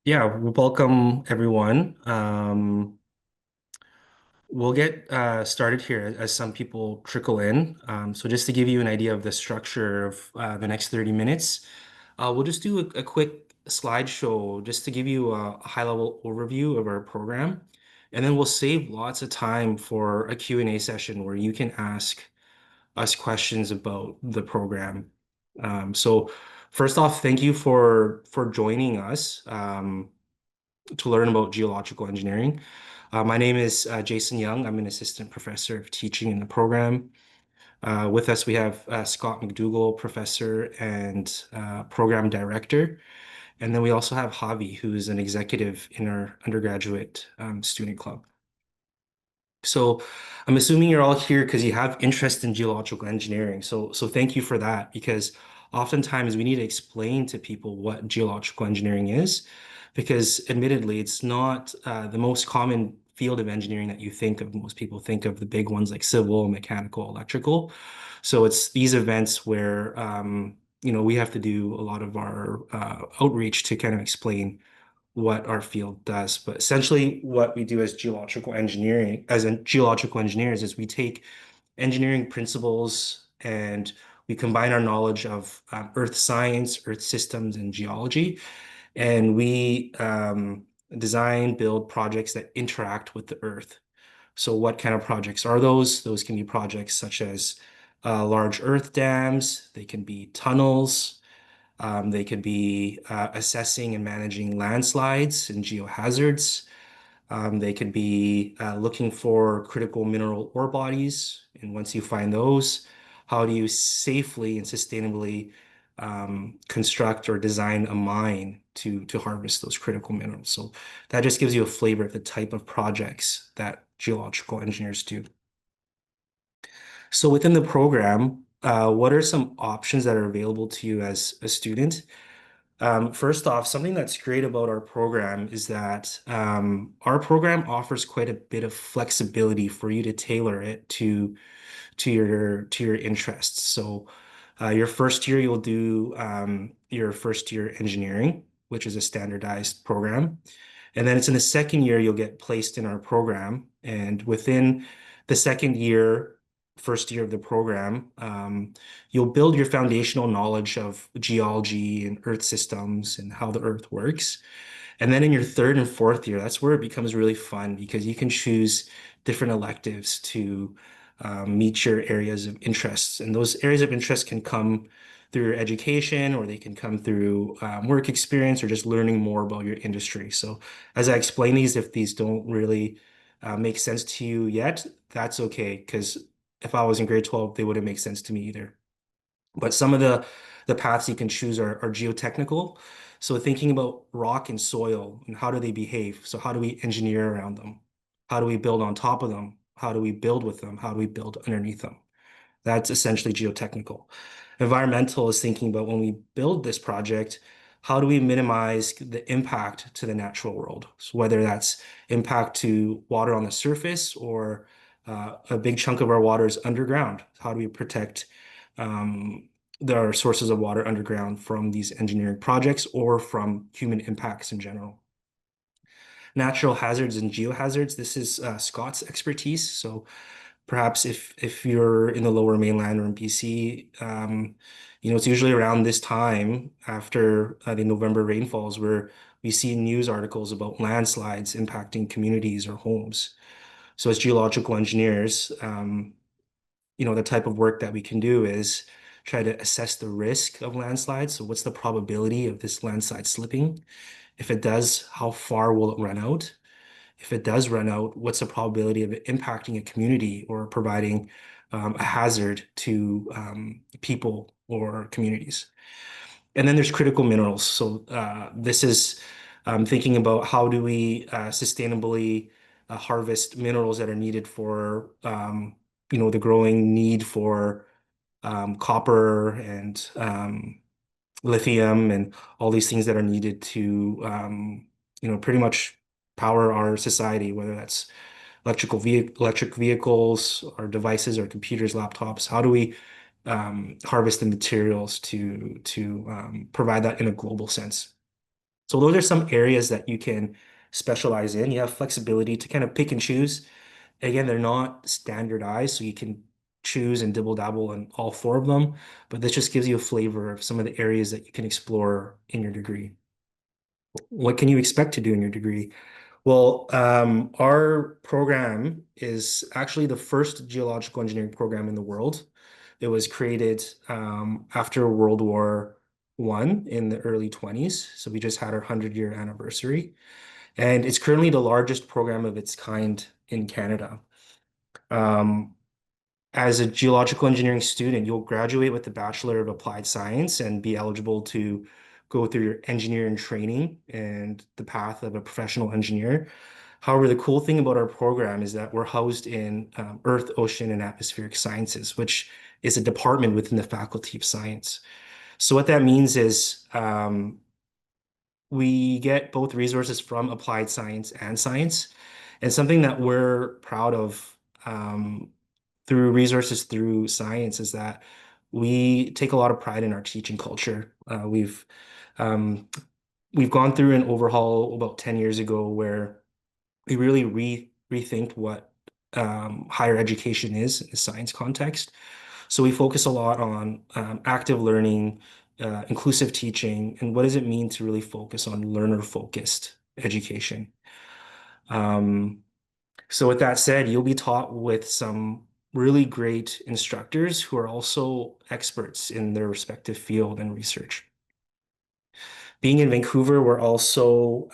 Yeah, welcome everyone. We'll get started here as some people trickle in. So just to give you an idea of the structure of the next 30 minutes, we'll just do a quick slideshow just to give you a high-level overview of our program. And then we'll save lots of time for a Q&A session where you can ask us questions about the program. So first off, thank you for joining us. To learn about geological engineering. My name is Jason Young. I'm an assistant professor of teaching in the program. With us, we have Scott McDougall, professor and program director. And then we also have Javi, who is an executive in our undergraduate student club. So I'm assuming you're all here because you have interest in geological engineering. So thank you for that, because oftentimes we need to explain to people what geological engineering is, because admittedly, it's not the most common field of engineering that you think of. Most people think of the big ones like civil, mechanical, electrical. So it's these events where we have to do a lot of our outreach to kind of explain what our field does. But essentially, what we do as geological engineering, as in geological engineers, is we take engineering principles and we combine our knowledge of earth science, earth systems, and geology, and we design, build projects that interact with the earth. So what kind of projects are those? Those can be projects such as large earth dams, they can be tunnels, they could be assessing and managing landslides and geohazards. They could be looking for critical mineral ore bodies. And once you find those, how do you safely and sustainably construct or design a mine to harvest those critical minerals? So that just gives you a flavor of the type of projects that geological engineers do. So within the program, what are some options that are available to you as a student? First off, something that's great about our program is that our program offers quite a bit of flexibility for you to tailor it to your interests. So, your first year you'll do your first year engineering, which is a standardized program, and then it's in the second year you'll get placed in our program, and within the second year, first year of the program, you'll build your foundational knowledge of geology and earth systems and how the earth works. And then in your third and fourth year, that's where it becomes really fun because you can choose different electives to meet your areas of interests. And those areas of interest can come through your education, or they can come through work experience, or just learning more about your industry. So as I explain these, if these don't really make sense to you yet, that's okay, because if I was in grade 12, they wouldn't make sense to me either. But some of the paths you can choose are geotechnical. So thinking about rock and soil and how do they behave? So how do we engineer around them? How do we build on top of them? How do we build with them? How do we build underneath them? That's essentially geotechnical. Environmental is thinking about when we build this project, how do we minimize the impact to the natural world? So whether that's impact to water on the surface, or a big chunk of our water is underground. How do we protect the sources of water underground from these engineering projects or from human impacts in general? Natural hazards and geohazards, this is Scott's expertise. So perhaps if you're in the lower mainland or in BC, it's usually around this time after the November rainfalls where we see news articles about landslides impacting communities or homes. So as geological engineers, the type of work that we can do is try to assess the risk of landslides. So what's the probability of this landslide slipping? If it does, how far will it run out? If it does run out, what's the probability of it impacting a community or providing a hazard to people or communities? And then there's critical minerals. So this is thinking about how do we sustainably harvest minerals that are needed for the growing need for copper and lithium and all these things that are needed to pretty much power our society, whether that's electric vehicles or devices or computers, laptops. How do we harvest the materials to provide that in a global sense? So those are some areas that you can specialize in. You have flexibility to kind of pick and choose. Again, they're not standardized, so you can choose and dibble dabble in all four of them, but this just gives you a flavor of some of the areas that you can explore in your degree. What can you expect to do in your degree? Well, our program is actually the first geological engineering program in the world. It was created after World War One in the early 20s. So we just had our 100-year anniversary. And it's currently the largest program of its kind in Canada. Um, as a geological engineering student, you'll graduate with the Bachelor of Applied Science and be eligible to go through your engineering training and the path of a professional engineer. However, the cool thing about our program is that we're housed in Earth, Ocean, and Atmospheric Sciences, which is a department within the Faculty of Science. So what that means is we get both resources from applied science and science. And something that we're proud of through resources through science is that we take a lot of pride in our teaching culture. Um, we've gone through an overhaul about 10 years ago where we really rethink what higher education is in a science context. So we focus a lot on active learning, inclusive teaching, and what does it mean to really focus on learner-focused education. Um, so with that said, you'll be taught with some really great instructors who are also experts in their respective field and research. Being in Vancouver, we're also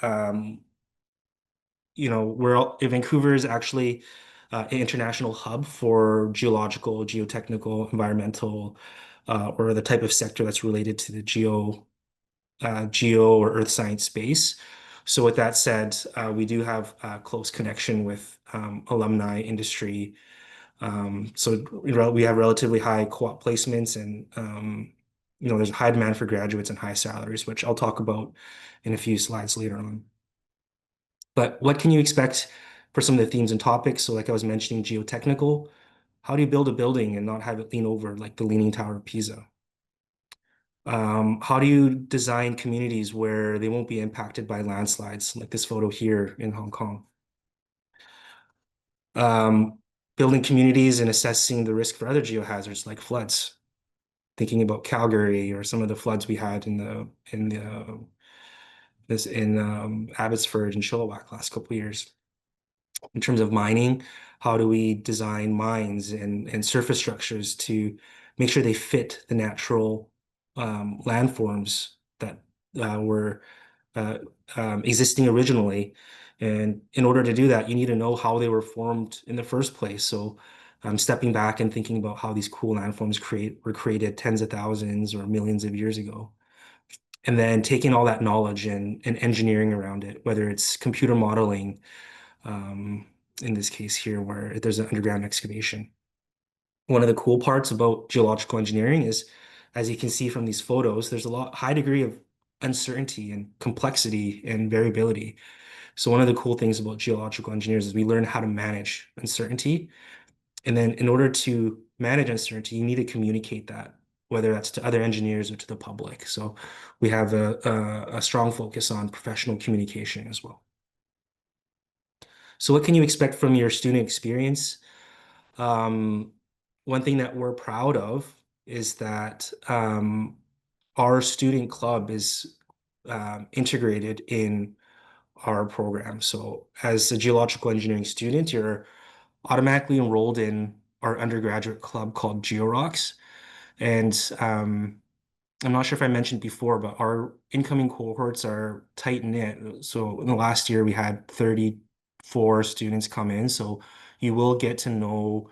Vancouver is actually an international hub for geological, geotechnical, environmental, or the type of sector that's related to the geo or earth science space. So with that said, we do have a close connection with alumni industry. So we have relatively high co-op placements and there's a high demand for graduates and high salaries, which I'll talk about in a few slides later on. But what can you expect for some of the themes and topics? So like I was mentioning, geotechnical, how do you build a building and not have it lean over like the Leaning Tower of Pisa? How do you design communities where they won't be impacted by landslides, like this photo here in Hong Kong? Um, Building communities and assessing the risk for other geohazards like floods. Thinking about Calgary or some of the floods we had in Abbotsford and Chilliwack last couple of years. In terms of mining, how do we design mines and surface structures to make sure they fit the natural landforms that were uh, existing originally? And in order to do that, you need to know how they were formed in the first place. So stepping back and thinking about how these cool landforms were created tens of thousands or millions of years ago. And then taking all that knowledge and engineering around it, whether it's computer modeling, um, in this case here, where there's an underground excavation. One of the cool parts about geological engineering is, as you can see from these photos, there's a high degree of uncertainty and complexity and variability. So one of the cool things about geological engineers is we learn how to manage uncertainty. And then in order to manage uncertainty, you need to communicate that, whether that's to other engineers or to the public. So we have a strong focus on professional communication as well. So what can you expect from your student experience? Um, One thing that we're proud of is that our student club is integrated in our program. So as a geological engineering student, you're automatically enrolled in our undergraduate club called GeoRocks. And I'm not sure if I mentioned before, but our incoming cohorts are tight knit. So in the last year, we had 34 students come in. So you will get to know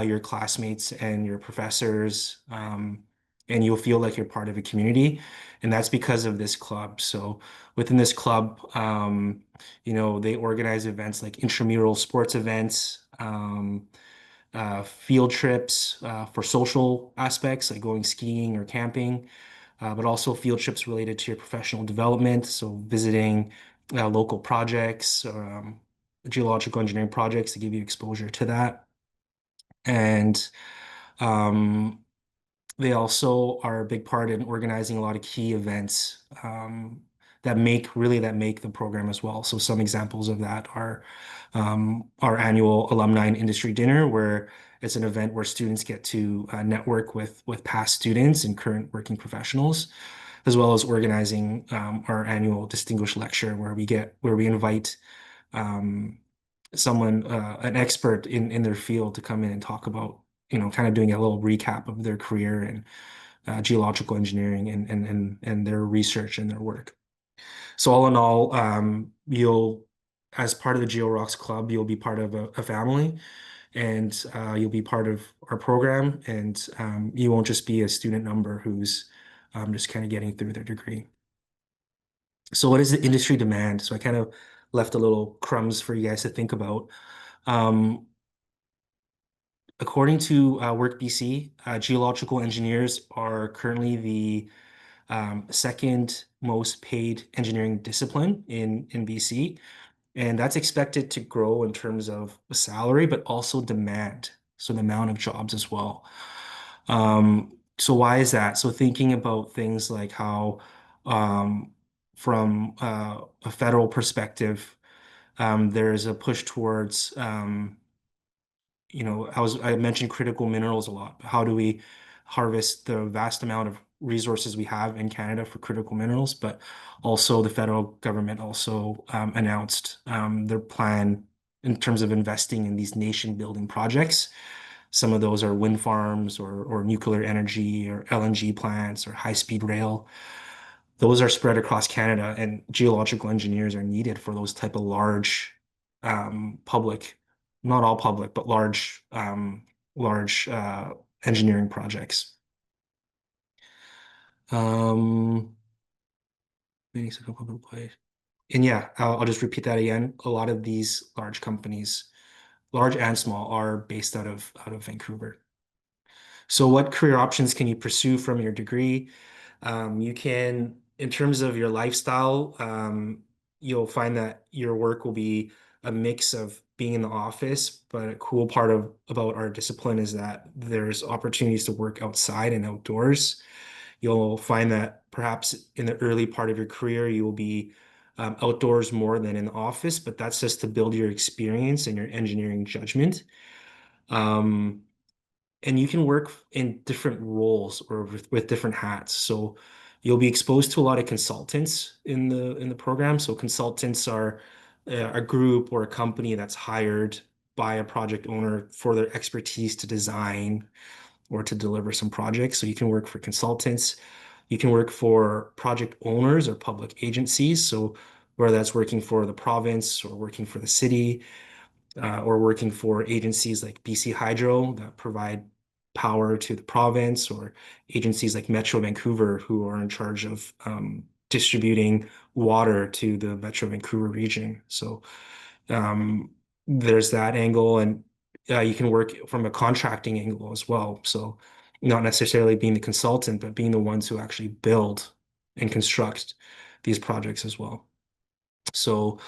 your classmates and your professors, and you'll feel like you're part of a community. And that's because of this club. So within this club, they organize events like intramural sports events, field trips for social aspects like going skiing or camping, but also field trips related to your professional development. So visiting local projects, geological engineering projects to give you exposure to that. And um, they also are a big part in organizing a lot of key events that make the program as well. So some examples of that are our annual alumni and industry dinner, where it's an event where students get to network with past students and current working professionals, as well as organizing our annual distinguished lecture, where we invite um, someone, an expert in their field, to come in and talk about, kind of doing a little recap of their career in geological engineering and their research and their work. So all in all, as part of the GeoRocks Club, you'll be part of a family, and you'll be part of our program, and you won't just be a student number who's just kind of getting through their degree. So what is the industry demand? So I kind of left a little crumbs for you guys to think about. Um, According to Work BC, geological engineers are currently the second most paid engineering discipline in BC. And that's expected to grow in terms of salary, but also demand. So the amount of jobs as well. So why is that? So thinking about things like how, um, from a federal perspective, there is a push towards, I mentioned critical minerals a lot. How do we harvest the vast amount of resources we have in Canada for critical minerals? But also the federal government also announced their plan in terms of investing in these nation building projects. Some of those are wind farms or nuclear energy or LNG plants or high-speed rail. Those are spread across Canada, and geological engineers are needed for those type of large public, not all public, but large engineering projects. Um, and yeah, I'll just repeat that again. A lot of these large companies, large and small, are based out of Vancouver. So what career options can you pursue from your degree? You can, in terms of your lifestyle, you'll find that your work will be a mix of being in the office, but a cool part about our discipline is that there's opportunities to work outside and outdoors. You'll find that perhaps in the early part of your career, you will be outdoors more than in the office, but that's just to build your experience and your engineering judgment. Um, and you can work in different roles or with different hats. So you'll be exposed to a lot of consultants in the program. So consultants are a group or a company that's hired by a project owner for their expertise to design or to deliver some projects. So you can work for consultants. You can work for project owners or public agencies. So whether that's working for the province or working for the city, or working for agencies like BC Hydro that provide power to the province, or agencies like Metro Vancouver who are in charge of distributing water to the Metro Vancouver region. So um, there's that angle, and you can work from a contracting angle as well. So not necessarily being the consultant, but being the ones who actually build and construct these projects as well. So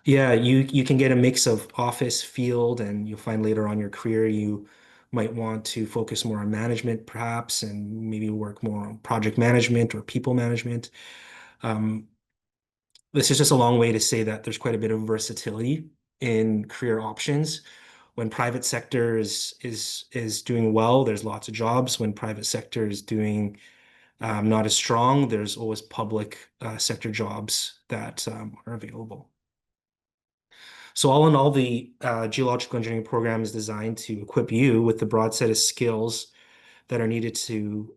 yeah, you can get a mix of office, field, and you'll find later on in your career you might want to focus more on management perhaps, and maybe work more on project management or people management. Um, this is just a long way to say that there's quite a bit of versatility in career options. When private sector is doing well, there's lots of jobs. When private sector is doing not as strong, there's always public sector jobs that are available. So all in all, the geological engineering program is designed to equip you with the broad set of skills that are needed to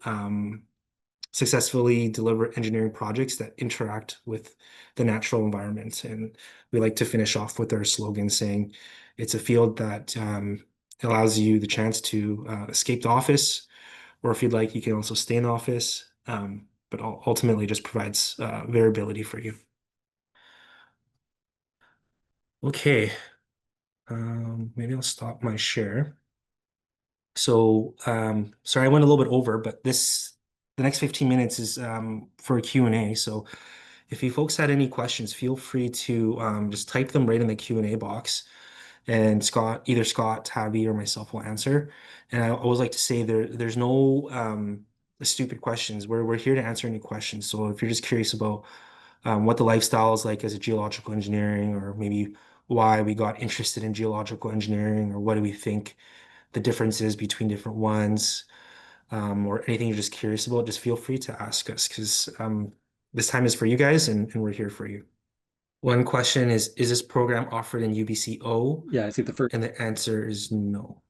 successfully deliver engineering projects that interact with the natural environment. And we like to finish off with our slogan saying, it's a field that allows you the chance to escape the office, or if you'd like, you can also stay in the office, but ultimately just provides variability for you. Okay, maybe I'll stop my share. So, sorry, I went a little bit over, but the next 15 minutes is for a Q&A. So if you folks had any questions, feel free to just type them right in the Q&A box, and either Scott, Tabby, or myself will answer. And I always like to say there's no stupid questions. We're here to answer any questions. So if you're just curious about what the lifestyle is like as a geological engineering, or maybe why we got interested in geological engineering, or what do we think the difference is between different ones, or anything you're just curious about, just feel free to ask us because this time is for you guys and we're here for you. One question is this program offered in UBCO? Yeah, I think the first. And the answer is no.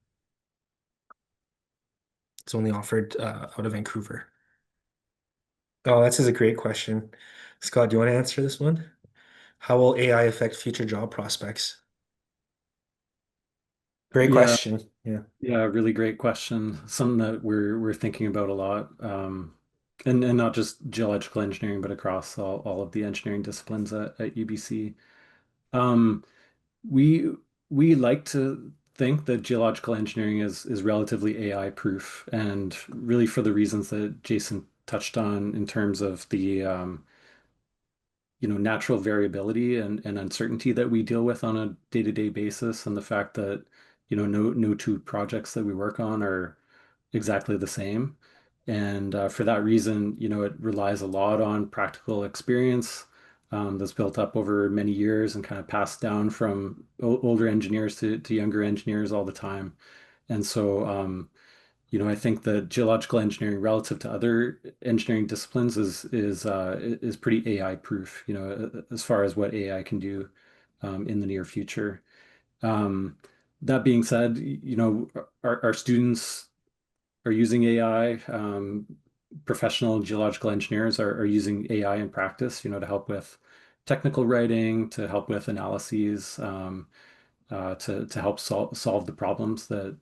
It's only offered out of Vancouver. Oh, that's a great question. Scott, do you want to answer this one? How will AI affect future job prospects? Great Yeah, question. Yeah. yeah, really great question. Something that we're thinking about a lot. And not just geological engineering, but across all of the engineering disciplines at UBC. Um, we we like to think that geological engineering is relatively AI proof, and really for the reasons that Jason touched on in terms of the natural variability and uncertainty that we deal with on a day-to-day basis, and the fact that, no two projects that we work on are exactly the same. And for that reason, it relies a lot on practical experience that's built up over many years and kind of passed down from older engineers to younger engineers all the time. And so, I think that geological engineering relative to other engineering disciplines is pretty AI proof, as far as what AI can do in the near future. That being said, our students are using AI. Professional geological engineers are using AI in practice, to help with technical writing, to help with analyses, to help solve the problems that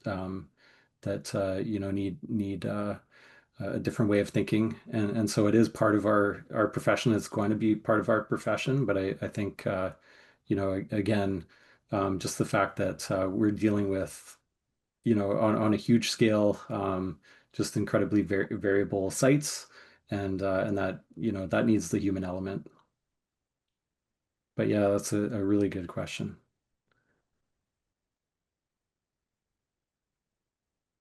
need a different way of thinking. And so it is part of our profession. It's going to be part of our profession. But I think again, just the fact that we're dealing with, on a huge scale, just incredibly variable sites, and that that needs the human element. But yeah, that's a really good question.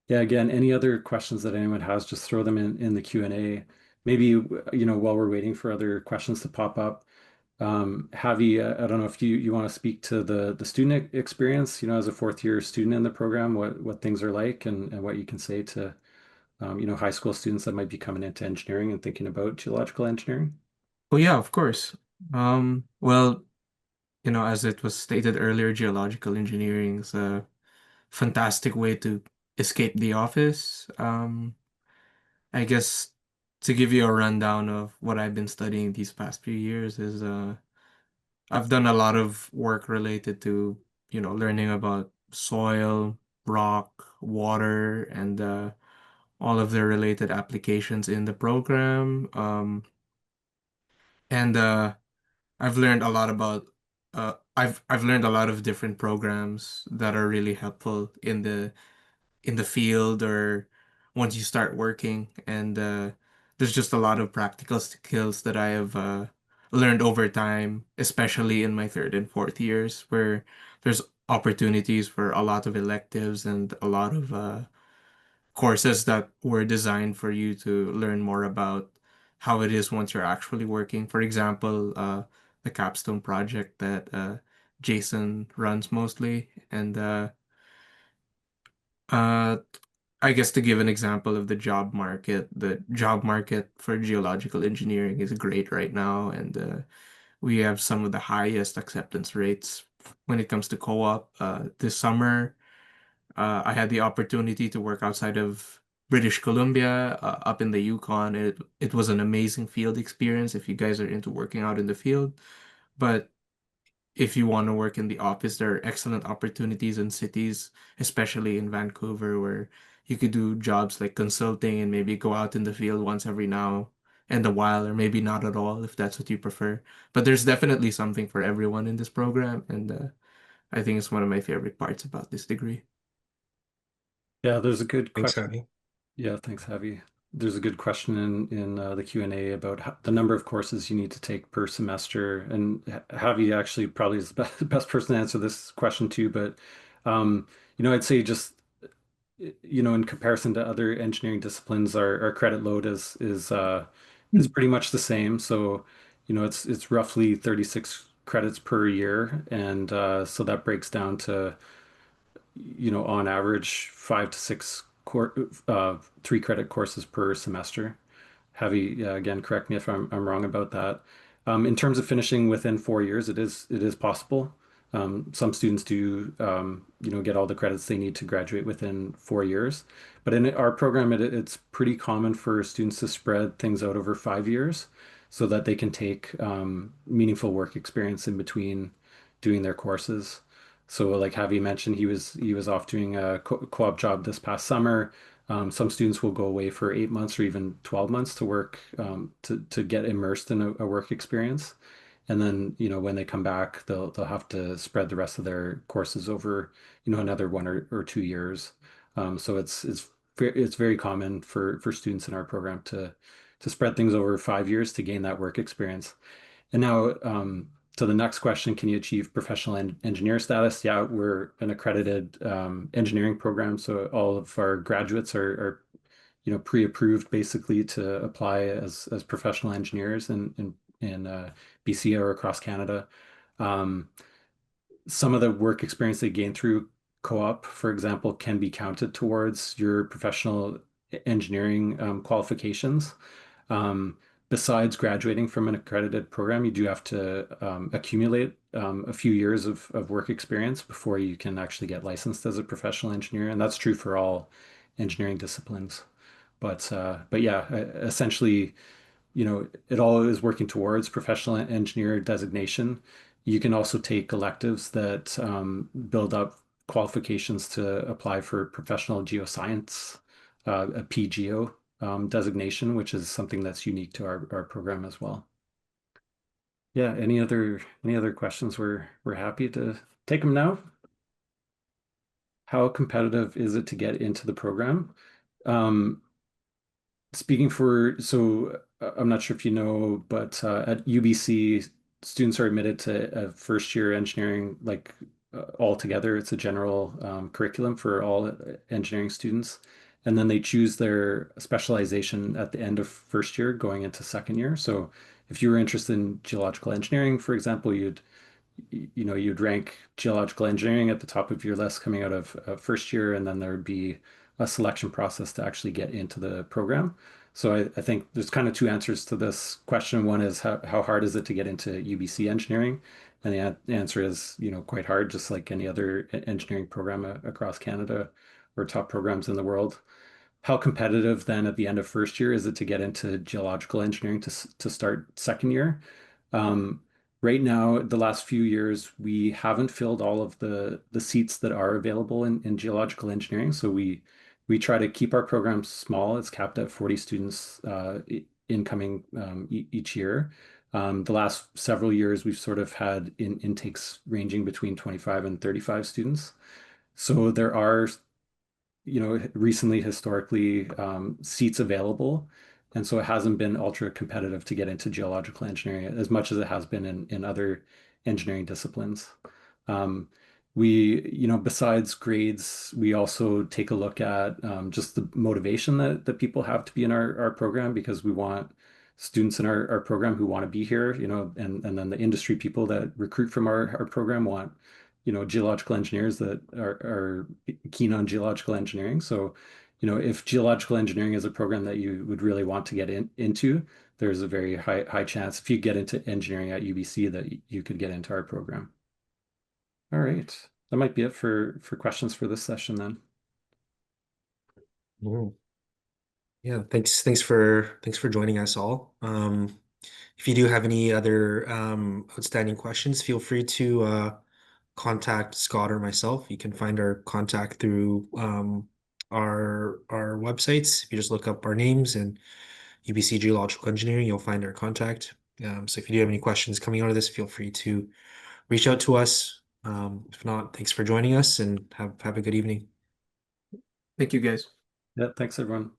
Yeah, again, any other questions that anyone has, just throw them in the Q&A. Maybe, while we're waiting for other questions to pop up, Javi, I don't know if you want to speak to the student experience, as a fourth year student in the program, what things are like, and what you can say to, high school students that might be coming into engineering and thinking about geological engineering. Well, yeah, of course. Well, as it was stated earlier, geological engineering is a fantastic way to escape the office. I guess to give you a rundown of what I've been studying these past few years is I've done a lot of work related to, learning about soil, rock, water, and all of the related applications in the program. And I've learned a lot about I've learned a lot of different programs that are really helpful in the field or once you start working, and there's just a lot of practical skills that I have learned over time, especially in my third and fourth years where there's opportunities for a lot of electives and a lot of courses that were designed for you to learn more about how it is once you're actually working. For example, the capstone project that Jason runs mostly. And uh, I guess to give an example of the job market for geological engineering is great right now. And we have some of the highest acceptance rates when it comes to co-op. This summer, I had the opportunity to work outside of British Columbia, up in the Yukon. It was an amazing field experience if you guys are into working out in the field. But if you want to work in the office, there are excellent opportunities in cities, especially in Vancouver, where you could do jobs like consulting and maybe go out in the field once every now and a while, or maybe not at all if that's what you prefer. But there's definitely something for everyone in this program, and I think it's one of my favorite parts about this degree. Yeah, there's a good Thanks, question. Abby. Yeah, thanks, Javi. There's a good question in the Q&A about the number of courses you need to take per semester, and Javi actually probably is the best, the best person to answer this question too. But I'd say just in comparison to other engineering disciplines, our credit load is pretty much the same. So it's roughly 36 credits per year, and so that breaks down to, on average, 5 to 6 3 credit courses per semester. Javi, again, correct me if I'm wrong about that. In terms of finishing within 4 years, it is possible. Some students do, get all the credits they need to graduate within 4 years. But in our program, it's pretty common for students to spread things out over 5 years so that they can take meaningful work experience in between doing their courses. So, like Javi mentioned, he was off doing a co-op job this past summer. Some students will go away for 8 months or even 12 months to work, to get immersed in a work experience. And then, when they come back, they'll have to spread the rest of their courses over, another 1 or 2 years. So it's very common for students in our program to spread things over 5 years to gain that work experience. And now, to the next question, can you achieve professional engineer status? Yeah, we're an accredited engineering program, so all of our graduates are pre-approved basically to apply as professional engineers in BC or across Canada. Um, some of the work experience they gain through co-op, for example, can be counted towards your professional engineering qualifications. Um, Besides graduating from an accredited program, you do have to accumulate a few years of work experience before you can actually get licensed as a professional engineer, and that's true for all engineering disciplines. But yeah, essentially, it all is working towards professional engineer designation. You can also take electives that build up qualifications to apply for professional geoscience, a PGO designation, which is something that's unique to our program as well. Yeah, any other questions? We're happy to take them now. How competitive is it to get into the program? Um, I'm not sure if you know, but at UBC, students are admitted to a first year engineering, like altogether. It's a general curriculum for all engineering students. And then they choose their specialization at the end of first year going into second year. So if you were interested in geological engineering, for example, you'd rank geological engineering at the top of your list coming out of first year, and then there would be a selection process to actually get into the program. So I think there's kind of two answers to this question. One is how hard is it to get into UBC engineering? And the answer is, quite hard, just like any other engineering program across Canada or top programs in the world. How competitive then at the end of first year is it to get into geological engineering to start second year? Um, right now, the last few years, we haven't filled all of the seats that are available in geological engineering. So we try to keep our program small. It's capped at 40 students incoming each year. The last several years, we've sort of had intakes ranging between 25 and 35 students. So there are, recently historically seats available. And so it hasn't been ultra competitive to get into geological engineering as much as it has been in other engineering disciplines. Um, besides grades, we also take a look at just the motivation that people have to be in our program, because we want students in our program who want to be here, and then the industry people that recruit from our program want, geological engineers that are keen on geological engineering. So, if geological engineering is a program that you would really want to get into, there's a very high chance if you get into engineering at UBC that you could get into our program. All right. That might be it for questions for this session then. Mm. Yeah, thanks for joining us all. If you do have any other outstanding questions, feel free to contact Scott or myself. You can find our contact through our websites. If you just look up our names and UBC Geological Engineering, you'll find our contact. So if you do have any questions coming out of this, feel free to reach out to us. If not, thanks for joining us and have a good evening. Thank you, guys. Yeah, thanks everyone.